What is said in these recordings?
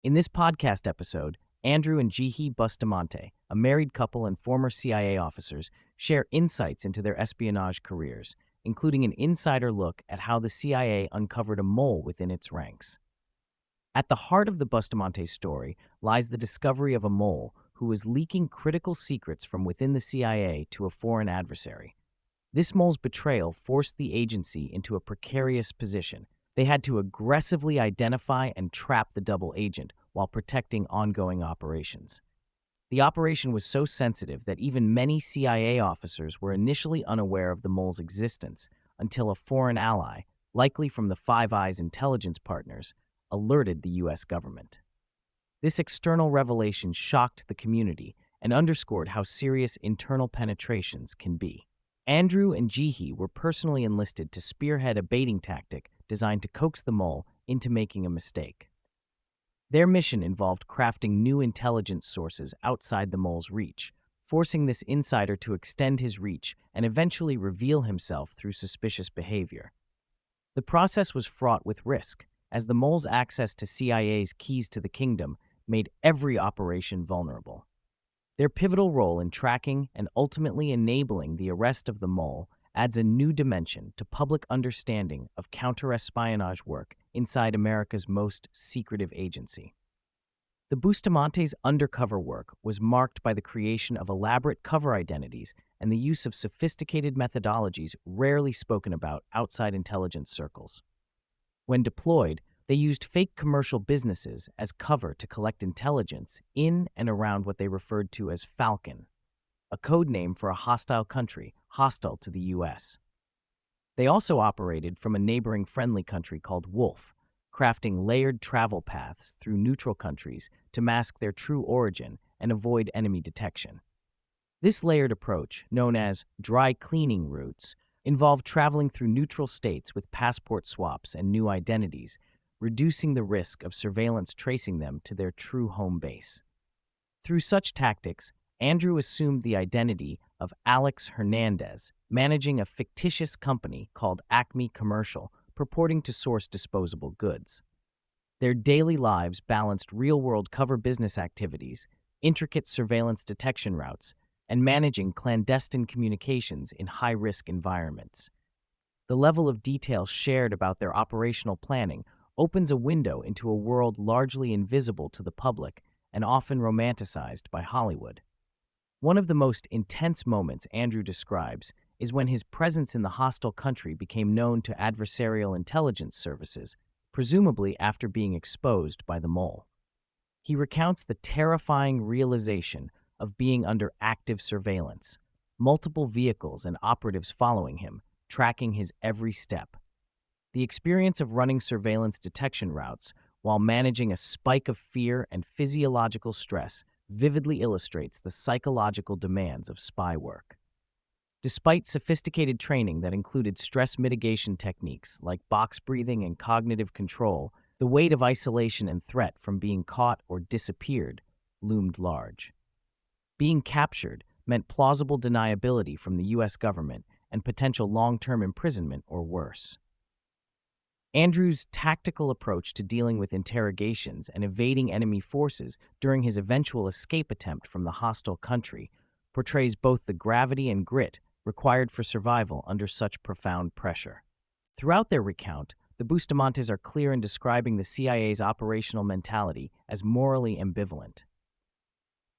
In this podcast episode, Andrew and Jihi Bustamante, a married couple and former CIA officers, share insights into their espionage careers, including an insider look at how the CIA uncovered a mole within its ranks. At the heart of the Bustamantes story lies the discovery of a mole who was leaking critical secrets from within the CIA to a foreign adversary. This mole's betrayal forced the agency into a precarious position. They had to aggressively identify and trap the double agent while protecting ongoing operations. The operation was so sensitive that even many CIA officers were initially unaware of the mole's existence until a foreign ally, likely from the Five Eyes intelligence partners, alerted the U.S. government. This external revelation shocked the community and underscored how serious internal penetrations can be. Andrew and Jihi were personally enlisted to spearhead a baiting tactic designed to coax the mole into making a mistake. Their mission involved crafting new intelligence sources outside the mole's reach, forcing this insider to extend his reach and eventually reveal himself through suspicious behavior. The process was fraught with risk, as the mole's access to CIA's keys to the kingdom made every operation vulnerable. Their pivotal role in tracking and ultimately enabling the arrest of the mole adds a new dimension to public understanding of counterespionage work inside America's most secretive agency. The Bustamantes' undercover work was marked by the creation of elaborate cover identities and the use of sophisticated methodologies rarely spoken about outside intelligence circles. When deployed, they used fake commercial businesses as cover to collect intelligence in and around what they referred to as Falcon, a code name for a hostile country hostile to the U.S. They also operated from a neighboring friendly country called Wolf, crafting layered travel paths through neutral countries to mask their true origin and avoid enemy detection. This layered approach, known as dry cleaning routes, involved traveling through neutral states with passport swaps and new identities, reducing the risk of surveillance tracing them to their true home base. Through such tactics, Andrew assumed the identity of Alex Hernandez, managing a fictitious company called Acme Commercial, purporting to source disposable goods. Their daily lives balanced real-world cover business activities, intricate surveillance detection routes, and managing clandestine communications in high-risk environments. The level of detail shared about their operational planning opens a window into a world largely invisible to the public and often romanticized by Hollywood. One of the most intense moments Andrew describes is when his presence in the hostile country became known to adversarial intelligence services, presumably after being exposed by the mole. He recounts the terrifying realization of being under active surveillance, multiple vehicles and operatives following him, tracking his every step. The experience of running surveillance detection routes while managing a spike of fear and physiological stress vividly illustrates the psychological demands of spy work. Despite sophisticated training that included stress mitigation techniques like box breathing and cognitive control, the weight of isolation and threat from being caught or disappeared loomed large. Being captured meant plausible deniability from the U.S. government and potential long-term imprisonment or worse. Andrew's tactical approach to dealing with interrogations and evading enemy forces during his eventual escape attempt from the hostile country portrays both the gravity and grit required for survival under such profound pressure. Throughout their recount, the Bustamantes are clear in describing the CIA's operational mentality as morally ambivalent.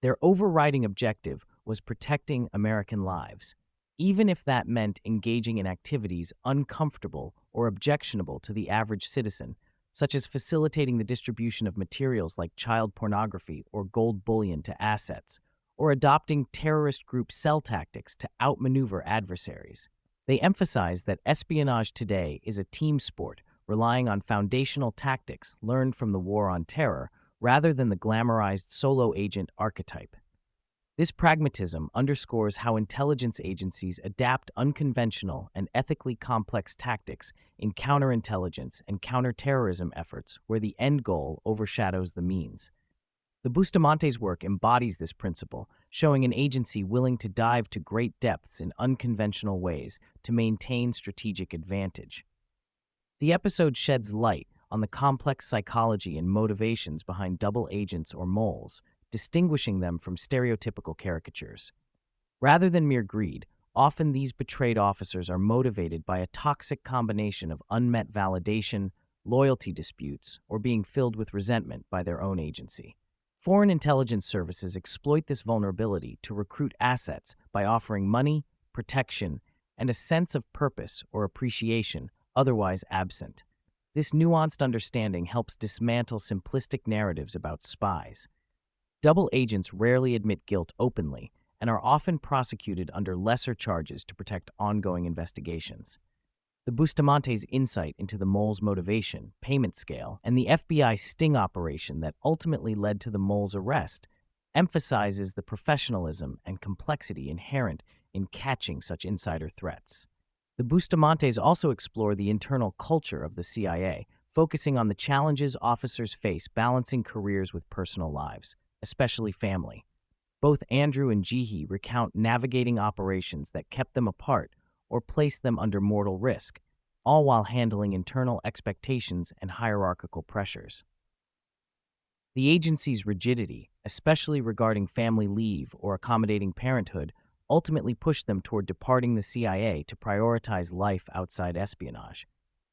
Their overriding objective was protecting American lives, even if that meant engaging in activities uncomfortable or objectionable to the average citizen, such as facilitating the distribution of materials like child pornography or gold bullion to assets, or adopting terrorist group cell tactics to outmaneuver adversaries. They emphasize that espionage today is a team sport relying on foundational tactics learned from the War on Terror rather than the glamorized solo agent archetype. This pragmatism underscores how intelligence agencies adapt unconventional and ethically complex tactics in counterintelligence and counterterrorism efforts where the end goal overshadows the means. The Bustamantes' work embodies this principle, showing an agency willing to dive to great depths in unconventional ways to maintain strategic advantage. The episode sheds light on the complex psychology and motivations behind double agents or moles, distinguishing them from stereotypical caricatures. Rather than mere greed, often these betrayed officers are motivated by a toxic combination of unmet validation, loyalty disputes, or being filled with resentment by their own agency. Foreign intelligence services exploit this vulnerability to recruit assets by offering money, protection, and a sense of purpose or appreciation otherwise absent. This nuanced understanding helps dismantle simplistic narratives about spies. Double agents rarely admit guilt openly and are often prosecuted under lesser charges to protect ongoing investigations. The Bustamantes' insight into the mole's motivation, payment scale, and the FBI sting operation that ultimately led to the mole's arrest emphasizes the professionalism and complexity inherent in catching such insider threats. The Bustamantes also explore the internal culture of the CIA, focusing on the challenges officers face balancing careers with personal lives, especially family. Both Andrew and Jihi recount navigating operations that kept them apart or placed them under mortal risk, all while handling internal expectations and hierarchical pressures. The agency's rigidity, especially regarding family leave or accommodating parenthood, ultimately pushed them toward departing the CIA to prioritize life outside espionage.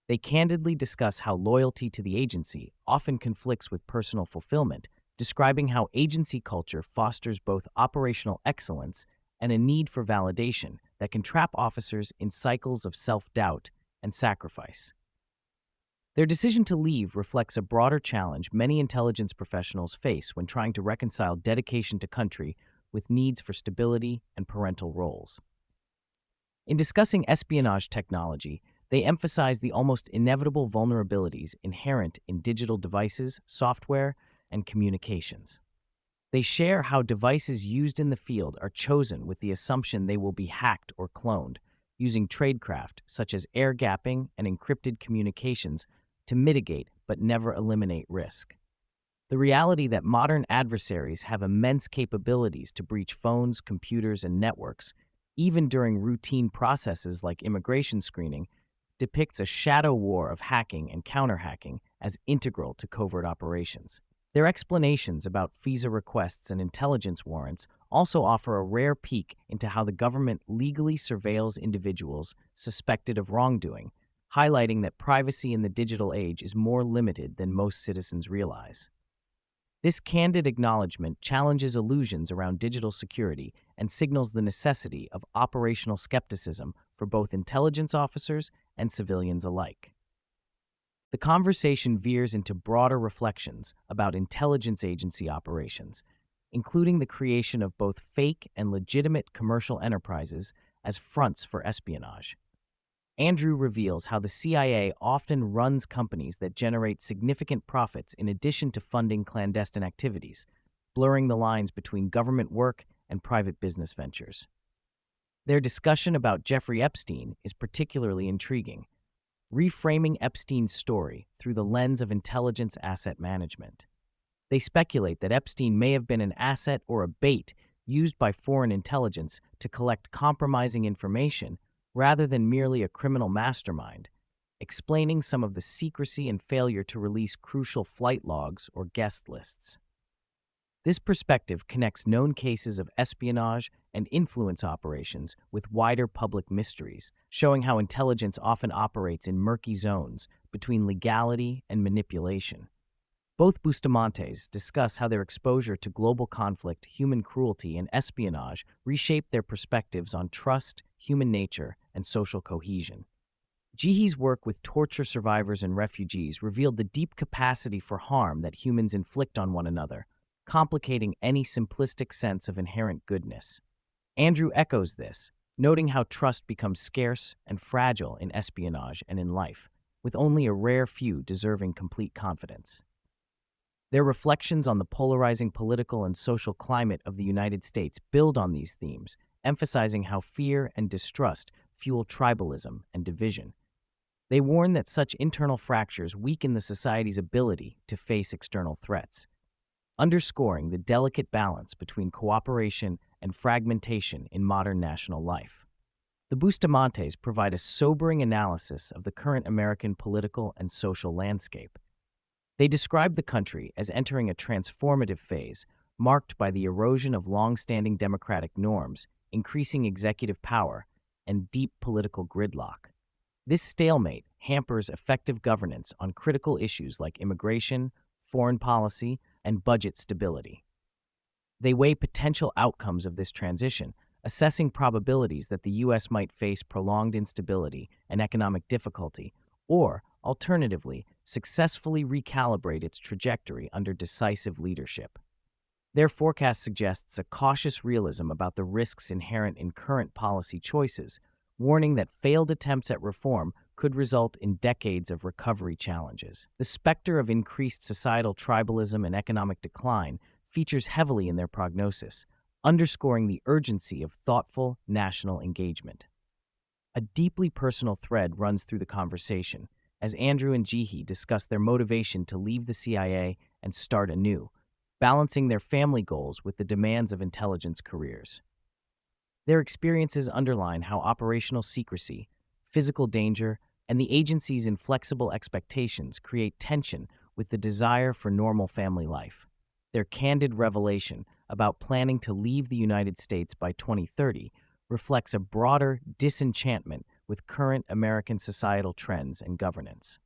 They candidly discuss how loyalty to the agency often conflicts with personal fulfillment, describing how agency culture fosters both operational excellence and a need for validation that can trap officers in cycles of self-doubt and sacrifice. Their decision to leave reflects a broader challenge many intelligence professionals face when trying to reconcile dedication to country with needs for stability and parental roles. In discussing espionage technology, they emphasize the almost inevitable vulnerabilities inherent in digital devices, software, and communications. They share how devices used in the field are chosen with the assumption they will be hacked or cloned, using tradecraft such as air gapping and encrypted communications to mitigate but never eliminate risk. The reality that modern adversaries have immense capabilities to breach phones, computers, and networks, even during routine processes like immigration screening, depicts a shadow war of hacking and counter-hacking as integral to covert operations. Their explanations about visa requests and intelligence warrants also offer a rare peek into how the government legally surveils individuals suspected of wrongdoing, highlighting that privacy in the digital age is more limited than most citizens realize. This candid acknowledgement challenges illusions around digital security and signals the necessity of operational skepticism for both intelligence officers and civilians alike. The conversation veers into broader reflections about intelligence agency operations, including the creation of both fake and legitimate commercial enterprises as fronts for espionage. Andrew reveals how the CIA often runs companies that generate significant profits in addition to funding clandestine activities, blurring the lines between government work and private business ventures. Their discussion about Jeffrey Epstein is particularly intriguing, reframing Epstein's story through the lens of intelligence asset management. They speculate that Epstein may have been an asset or a bait used by foreign intelligence to collect compromising information rather than merely a criminal mastermind, explaining some of the secrecy and failure to release crucial flight logs or guest lists. This perspective connects known cases of espionage and influence operations with wider public mysteries, showing how intelligence often operates in murky zones between legality and manipulation. Both Bustamantes discuss how their exposure to global conflict, human cruelty, and espionage reshaped their perspectives on trust, human nature, and social cohesion. Jihi's work with torture survivors and refugees revealed the deep capacity for harm that humans inflict on one another, complicating any simplistic sense of inherent goodness. Andrew echoes this, noting how trust becomes scarce and fragile in espionage and in life, with only a rare few deserving complete confidence. Their reflections on the polarizing political and social climate of the United States build on these themes, emphasizing how fear and distrust fuel tribalism and division. They warn that such internal fractures weaken the society's ability to face external threats, underscoring the delicate balance between cooperation and fragmentation in modern national life. The Bustamantes provide a sobering analysis of the current American political and social landscape, They describe the country as entering a transformative phase marked by the erosion of long-standing democratic norms, increasing executive power, and deep political gridlock. This stalemate hampers effective governance on critical issues like immigration, foreign policy, and budget stability. They weigh potential outcomes of this transition, assessing probabilities that the U.S. might face prolonged instability and economic difficulty, or, alternatively, successfully recalibrate its trajectory under decisive leadership. Their forecast suggests a cautious realism about the risks inherent in current policy choices, warning that failed attempts at reform could result in decades of recovery challenges. The specter of increased societal tribalism and economic decline features heavily in their prognosis, underscoring the urgency of thoughtful national engagement. A deeply personal thread runs through the conversation as Andrew and Jihi discuss their motivation to leave the CIA and start anew, balancing their family goals with the demands of intelligence careers. Their experiences underline how operational secrecy, physical danger, and the agency's inflexible expectations create tension with the desire for normal family life. Their candid revelation about planning to leave the United States by 2030 reflects a broader disenchantment with current American societal trends and governance.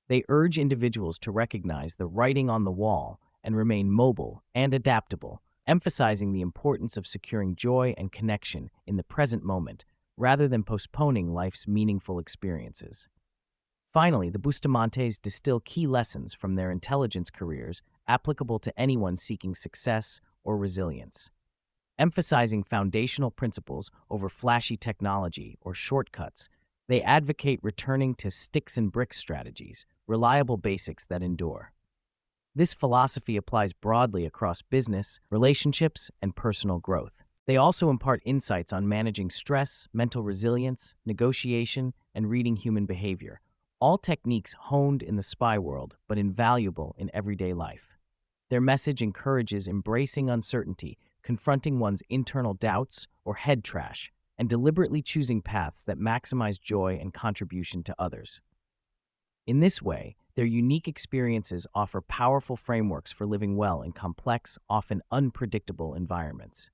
They urge individuals to recognize the writing on the wall and remain mobile and adaptable, emphasizing the importance of securing joy and connection in the present moment rather than postponing life's meaningful experiences. Finally, the Bustamantes distill key lessons from their intelligence careers applicable to anyone seeking success or resilience. Emphasizing foundational principles over flashy technology or shortcuts, they advocate returning to sticks and bricks strategies, reliable basics that endure. This philosophy applies broadly across business, relationships, and personal growth. They also impart insights on managing stress, mental resilience, negotiation, and reading human behavior, all techniques honed in the spy world but invaluable in everyday life. Their message encourages embracing uncertainty, confronting one's internal doubts or head trash, and deliberately choosing paths that maximize joy and contribution to others. In this way, their unique experiences offer powerful frameworks for living well in complex, often unpredictable environments.